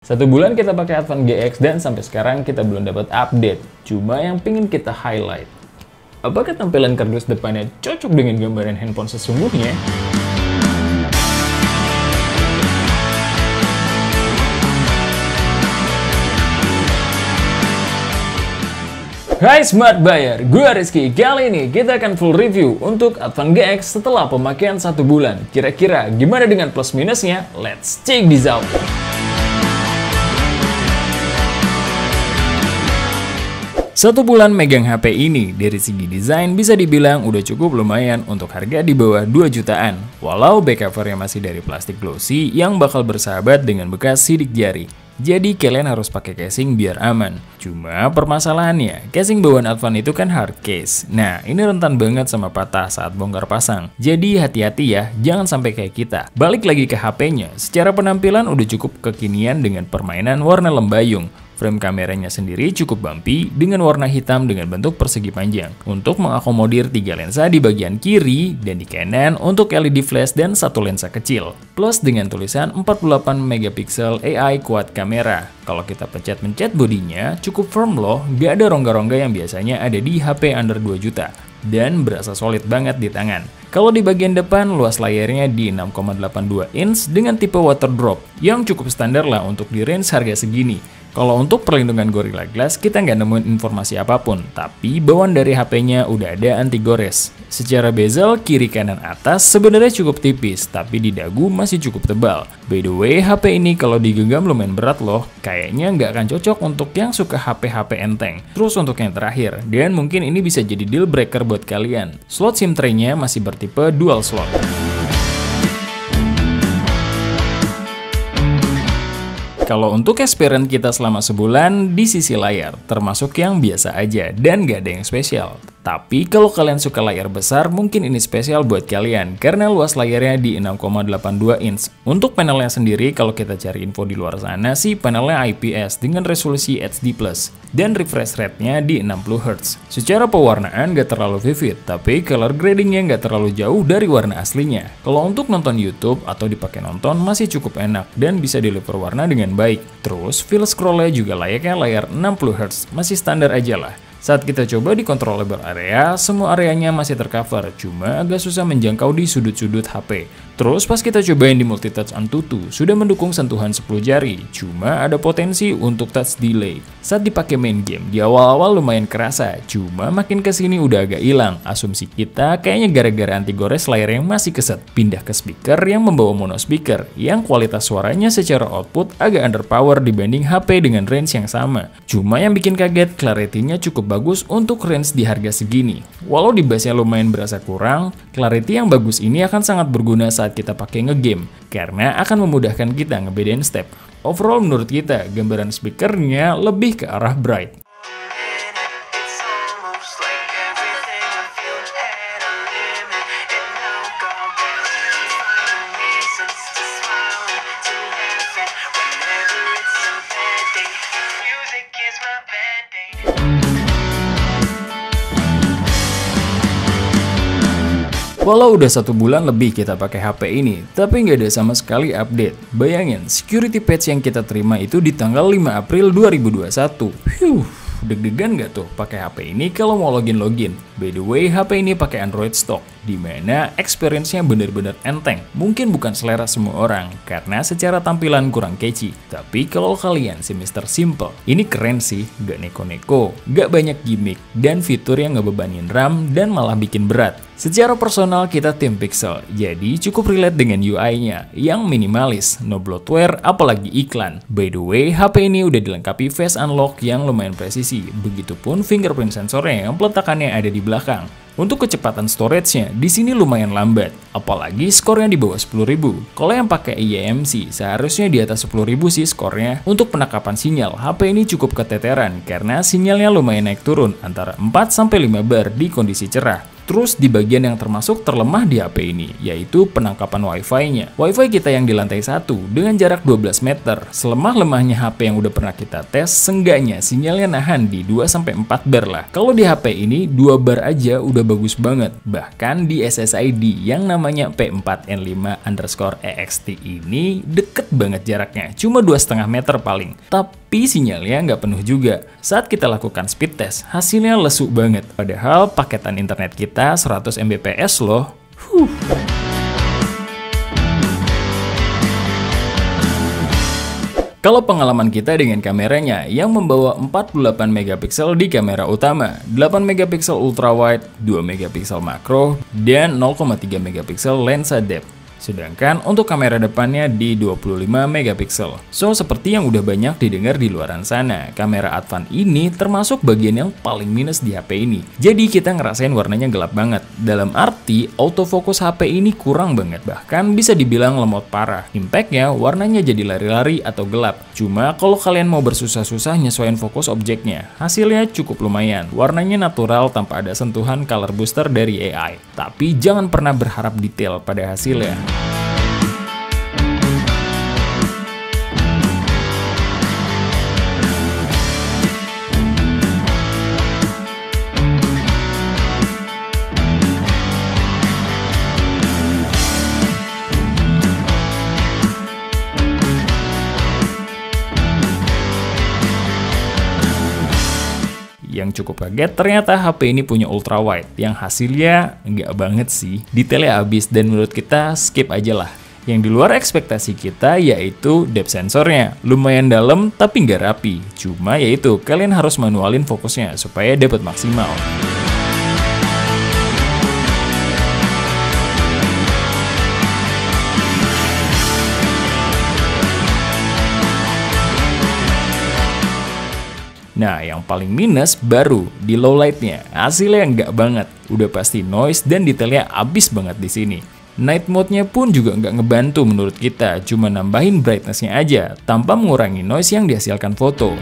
1 bulan kita pakai Advan GX dan sampai sekarang kita belum dapat update. Cuma yang pingin kita highlight, apakah tampilan kardus depannya cocok dengan gambaran handphone sesungguhnya? Hai Smart Buyer, gue Rizky. Kali ini kita akan full review untuk Advan GX setelah pemakaian 1 bulan. Kira-kira gimana dengan plus minusnya? Let's check this out. 1 bulan megang HP ini, dari segi desain bisa dibilang udah cukup lumayan untuk harga di bawah 2 jutaan. Walau back covernya masih dari plastik glossy yang bakal bersahabat dengan bekas sidik jari. Jadi kalian harus pakai casing biar aman. Cuma permasalahannya, casing bawaan Advan itu kan hard case. Nah, ini rentan banget sama patah saat bongkar pasang. Jadi hati-hati ya, jangan sampai kayak kita. Balik lagi ke HP-nya, secara penampilan udah cukup kekinian dengan permainan warna lembayung. Frame kameranya sendiri cukup bumpy dengan warna hitam dengan bentuk persegi panjang untuk mengakomodir 3 lensa di bagian kiri dan di kanan untuk LED flash dan 1 lensa kecil. Plus dengan tulisan 48 megapiksel AI quad kamera. Kalau kita pencet-pencet bodinya cukup firm loh, gak ada rongga-rongga yang biasanya ada di HP under 2 juta. Dan berasa solid banget di tangan. Kalau di bagian depan, luas layarnya di 6,82 inch dengan tipe water drop yang cukup standar lah untuk di range harga segini. Kalau untuk perlindungan Gorilla Glass, kita nggak nemuin informasi apapun, tapi bawaan dari HP-nya udah ada anti gores. Secara bezel, kiri kanan atas sebenarnya cukup tipis, tapi di dagu masih cukup tebal. By the way, HP ini kalau digenggam lumayan berat loh, kayaknya nggak akan cocok untuk yang suka HP-HP enteng. Terus untuk yang terakhir, dan mungkin ini bisa jadi deal breaker buat kalian, slot SIM tray-nya masih bertipe dual slot. Kalau untuk experience kita selama sebulan di sisi layar, termasuk yang biasa aja dan gak ada yang spesial. Tapi kalau kalian suka layar besar, mungkin ini spesial buat kalian karena luas layarnya di 6,82 inch. Untuk panelnya sendiri, kalau kita cari info di luar sana sih panelnya IPS dengan resolusi HD+, dan refresh rate-nya di 60 Hz. Secara pewarnaan gak terlalu vivid, tapi color gradingnya gak terlalu jauh dari warna aslinya. Kalau untuk nonton YouTube atau dipakai nonton masih cukup enak dan bisa deliver warna dengan baik. Terus feel scroll-nya juga layaknya layar 60 Hz, masih standar aja lah. Saat kita coba di controllable area, semua areanya masih tercover, cuma agak susah menjangkau di sudut-sudut HP. Terus pas kita cobain di multitouch Antutu, sudah mendukung sentuhan 10 jari, cuma ada potensi untuk touch delay. Saat dipakai main game, di awal-awal lumayan kerasa, cuma makin kesini udah agak hilang. Asumsi kita kayaknya gara-gara anti gores layar yang masih keset. Pindah ke speaker yang membawa mono speaker, yang kualitas suaranya secara output agak underpower dibanding HP dengan range yang sama. Cuma yang bikin kaget, clarity-nya cukup bagus untuk range di harga segini. Walau di bassnya lumayan berasa kurang, clarity yang bagus ini akan sangat berguna saat kita pakai ngegame, karena akan memudahkan kita ngebedain step. Overall menurut kita, gambaran speakernya lebih ke arah bright. Walau udah 1 bulan lebih kita pakai HP ini, tapi nggak ada sama sekali update. Bayangin, security patch yang kita terima itu di tanggal 5 April 2021. Deg-degan nggak tuh pakai HP ini kalau mau login? By the way, HP ini pakai Android stock, dimana experience-nya bener-bener enteng. Mungkin bukan selera semua orang, karena secara tampilan kurang catchy. Tapi kalau kalian si Mr. Simple, ini keren sih, gak neko-neko, gak banyak gimmick, dan fitur yang ngebebanin RAM dan malah bikin berat. Secara personal kita tim Pixel, jadi cukup relate dengan UI-nya yang minimalis, no bloatware, apalagi iklan. By the way, HP ini udah dilengkapi face unlock yang lumayan presisi, begitupun fingerprint sensornya yang peletakannya ada di belakang. Untuk kecepatan storage-nya, di sini lumayan lambat, apalagi skornya di bawah 10.000. Kalau yang pakai eMMC, seharusnya di atas 10.000 sih skornya. Untuk penangkapan sinyal, HP ini cukup keteteran karena sinyalnya lumayan naik turun antara 4-5 bar di kondisi cerah. Terus di bagian yang termasuk terlemah di HP ini, yaitu penangkapan Wi-Fi-nya. Wi-Fi kita yang di lantai 1 dengan jarak 12 meter. Selemah-lemahnya HP yang udah pernah kita tes, seenggaknya sinyalnya nahan di 2-4 bar lah. Kalau di HP ini 2 bar aja udah bagus banget. Bahkan di SSID yang namanya P4N5_EXT ini deket banget jaraknya, cuma 2,5 meter paling. Tapi sinyalnya nggak penuh juga. Saat kita lakukan speed test, hasilnya lesu banget. Padahal paketan internet kita 100 Mbps loh. Kalau pengalaman kita dengan kameranya yang membawa 48 megapiksel di kamera utama, 8 megapiksel ultrawide, 2 megapiksel makro, dan 0,3 megapiksel lensa depth. Sedangkan untuk kamera depannya di 25 megapiksel. So, seperti yang udah banyak didengar di luaran sana, kamera Advan ini termasuk bagian yang paling minus di HP ini. Jadi kita ngerasain warnanya gelap banget. Dalam arti, autofocus HP ini kurang banget. Bahkan bisa dibilang lemot parah. Impactnya warnanya jadi lari-lari atau gelap. Cuma kalau kalian mau bersusah-susah nyesuaiin fokus objeknya, hasilnya cukup lumayan. Warnanya natural tanpa ada sentuhan color booster dari AI. Tapi jangan pernah berharap detail pada hasilnya. Yang cukup kaget, ternyata HP ini punya ultrawide, yang hasilnya nggak banget sih. Detailnya habis dan menurut kita skip aja lah. Yang di luar ekspektasi kita yaitu depth sensornya. Lumayan dalam tapi nggak rapi. Cuma yaitu kalian harus manualin fokusnya supaya dapat maksimal. Nah, yang paling minus baru di low light-nya. Hasilnya nggak banget. Udah pasti noise dan detailnya abis banget di sini. Night mode-nya pun juga nggak ngebantu menurut kita. Cuma nambahin brightness-nya aja, tanpa mengurangi noise yang dihasilkan foto.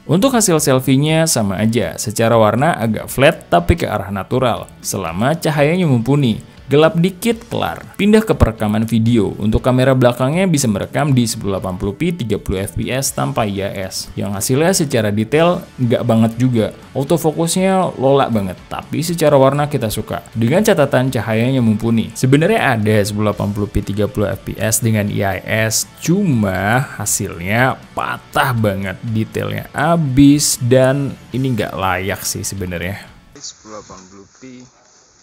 Untuk hasil selfie-nya sama aja, secara warna agak flat tapi ke arah natural, selama cahayanya mumpuni. Gelap dikit, kelar. Pindah ke perekaman video. Untuk kamera belakangnya bisa merekam di 1080p 30fps tanpa IIS. Yang hasilnya secara detail nggak banget juga. Autofokusnya lola banget, tapi secara warna kita suka. Dengan catatan cahayanya mumpuni. Sebenarnya ada 1080p 30fps dengan IIS, cuma hasilnya patah banget. Detailnya abis dan ini nggak layak sih sebenarnya. 1080p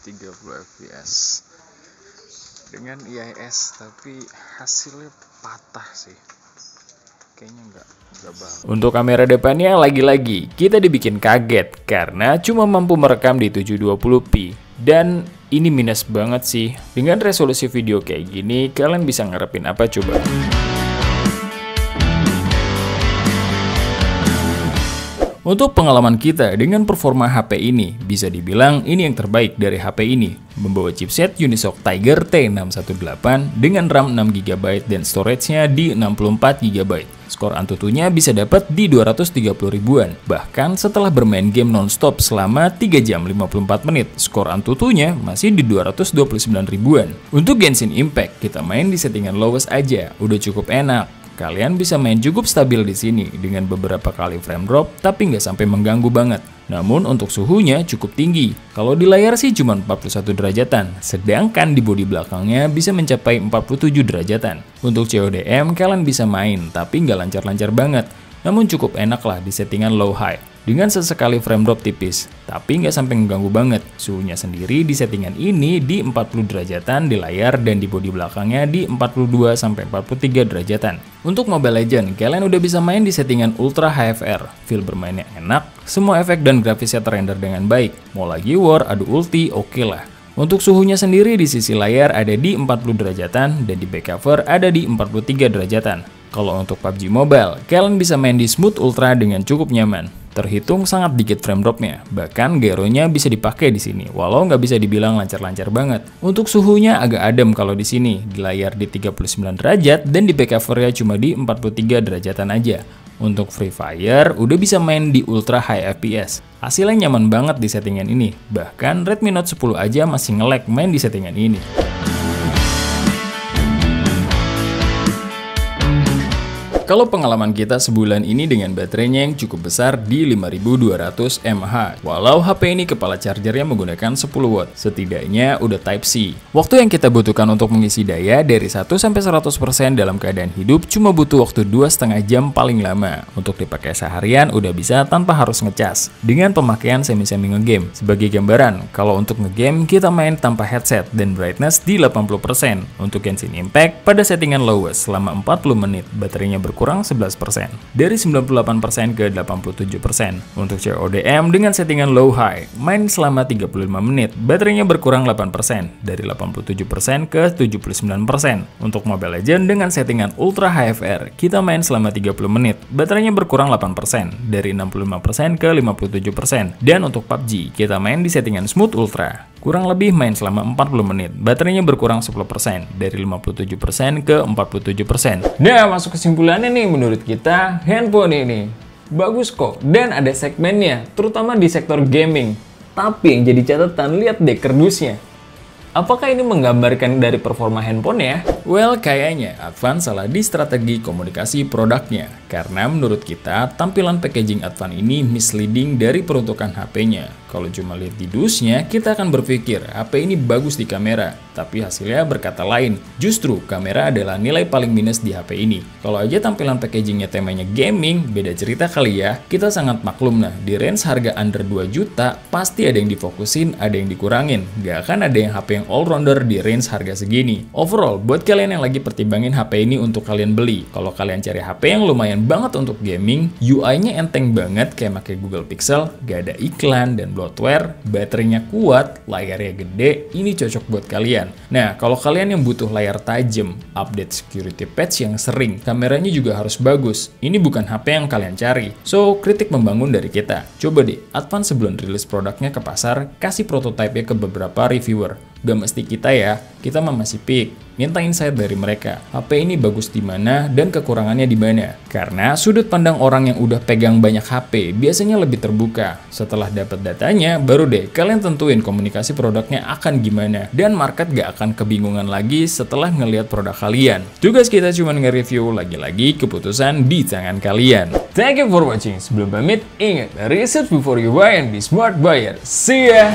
30 fps dengan IIS, tapi hasilnya patah sih, kayaknya nggak banget. Untuk kamera depannya lagi-lagi kita dibikin kaget karena cuma mampu merekam di 720p dan ini minus banget sih. Dengan resolusi video kayak gini kalian bisa ngarepin apa coba? Untuk pengalaman kita dengan performa HP ini, bisa dibilang ini yang terbaik dari HP ini. Membawa chipset Unisoc Tiger T618 dengan RAM 6GB dan storage-nya di 64GB. Skor Antutunya bisa dapat di 230 ribuan. Bahkan setelah bermain game non-stop selama 3 jam 54 menit, skor Antutunya masih di 229 ribuan. Untuk Genshin Impact, kita main di settingan lowest aja, udah cukup enak. Kalian bisa main cukup stabil di sini dengan beberapa kali frame drop, tapi nggak sampai mengganggu banget. Namun untuk suhunya cukup tinggi. Kalau di layar sih cuma 41 derajatan, sedangkan di bodi belakangnya bisa mencapai 47 derajatan. Untuk CODM kalian bisa main, tapi nggak lancar-lancar banget. Namun cukup enak lah di settingan low high. Dengan sesekali frame drop tipis, tapi nggak sampai mengganggu banget. Suhunya sendiri di settingan ini di 40 derajatan di layar dan di bodi belakangnya di 42-43 derajatan. Untuk Mobile Legends, kalian udah bisa main di settingan Ultra HFR. Feel bermainnya enak, semua efek dan grafisnya terrender dengan baik. Mau lagi war, adu ulti, oke lah. Untuk suhunya sendiri di sisi layar ada di 40 derajatan dan di back cover ada di 43 derajatan. Kalau untuk PUBG Mobile, kalian bisa main di Smooth Ultra dengan cukup nyaman. Terhitung sangat dikit frame dropnya, bahkan gyronya bisa dipakai di sini, walau nggak bisa dibilang lancar-lancar banget. Untuk suhunya agak adem kalau di sini, di layar di 39 derajat dan di back covernya cuma di 43 derajatan aja. Untuk Free Fire, udah bisa main di ultra high FPS. Hasilnya nyaman banget di settingan ini, bahkan Redmi Note 10 aja masih nge-lag main di settingan ini. Kalau pengalaman kita sebulan ini dengan baterainya yang cukup besar di 5200 mAh. Walau HP ini kepala chargernya menggunakan 10 watt, setidaknya udah Type-C. Waktu yang kita butuhkan untuk mengisi daya dari 1-100% dalam keadaan hidup cuma butuh waktu 2,5 jam paling lama. Untuk dipakai seharian udah bisa tanpa harus ngecas, dengan pemakaian semi-semi ngegame. Sebagai gambaran, kalau untuk ngegame kita main tanpa headset dan brightness di 80%. Untuk Genshin Impact, pada settingan lowest selama 40 menit, baterainya berkurang 11%, dari 98% ke 87%. Untuk CODM dengan settingan low high, main selama 35 menit, baterainya berkurang 8%, dari 87% ke 79%. Untuk Mobile Legends dengan settingan ultra HFR, kita main selama 30 menit, baterainya berkurang 8%, dari 65% ke 57%. Dan untuk PUBG, kita main di settingan smooth ultra, kurang lebih main selama 40 menit, baterainya berkurang 10%, dari 57% ke 47%. Nah, masuk kesimpulannya nih, menurut kita handphone ini bagus kok dan ada segmennya, terutama di sektor gaming. Tapi yang jadi catatan, lihat deh kardusnya. Apakah ini menggambarkan dari performa handphone ya? Well, kayaknya Advan salah di strategi komunikasi produknya. Karena menurut kita, tampilan packaging Advan ini misleading dari peruntukan HP-nya. Kalau cuma lihat di dusnya, kita akan berpikir HP ini bagus di kamera. Tapi hasilnya berkata lain. Justru, kamera adalah nilai paling minus di HP ini. Kalau aja tampilan packagingnya temanya gaming, beda cerita kali ya. Kita sangat maklum nah, di range harga under 2 juta, pasti ada yang difokusin, ada yang dikurangin. Gak akan ada yang HP yang all-rounder di range harga segini. Overall, buat kalian yang lagi pertimbangin HP ini untuk kalian beli, kalau kalian cari HP yang lumayan banget untuk gaming, UI-nya enteng banget kayak pakai Google Pixel, gak ada iklan dan bloatware, baterainya kuat, layarnya gede, ini cocok buat kalian. Nah, kalau kalian yang butuh layar tajam, update security patch yang sering, kameranya juga harus bagus, ini bukan HP yang kalian cari. So, kritik membangun dari kita. Coba deh, Advan sebelum rilis produknya ke pasar, kasih prototipe-nya ke beberapa reviewer. Gak mesti kita ya, kita mah masih pick. Minta insight dari mereka, HP ini bagus di mana dan kekurangannya di mana. Karena sudut pandang orang yang udah pegang banyak HP biasanya lebih terbuka. Setelah dapat datanya, baru deh kalian tentuin komunikasi produknya akan gimana. Dan market gak akan kebingungan lagi setelah ngelihat produk kalian. Tugas kita cuma nge-review, lagi-lagi keputusan di tangan kalian. Thank you for watching. Sebelum pamit, ingat, research before you buy and be smart buyer. See ya!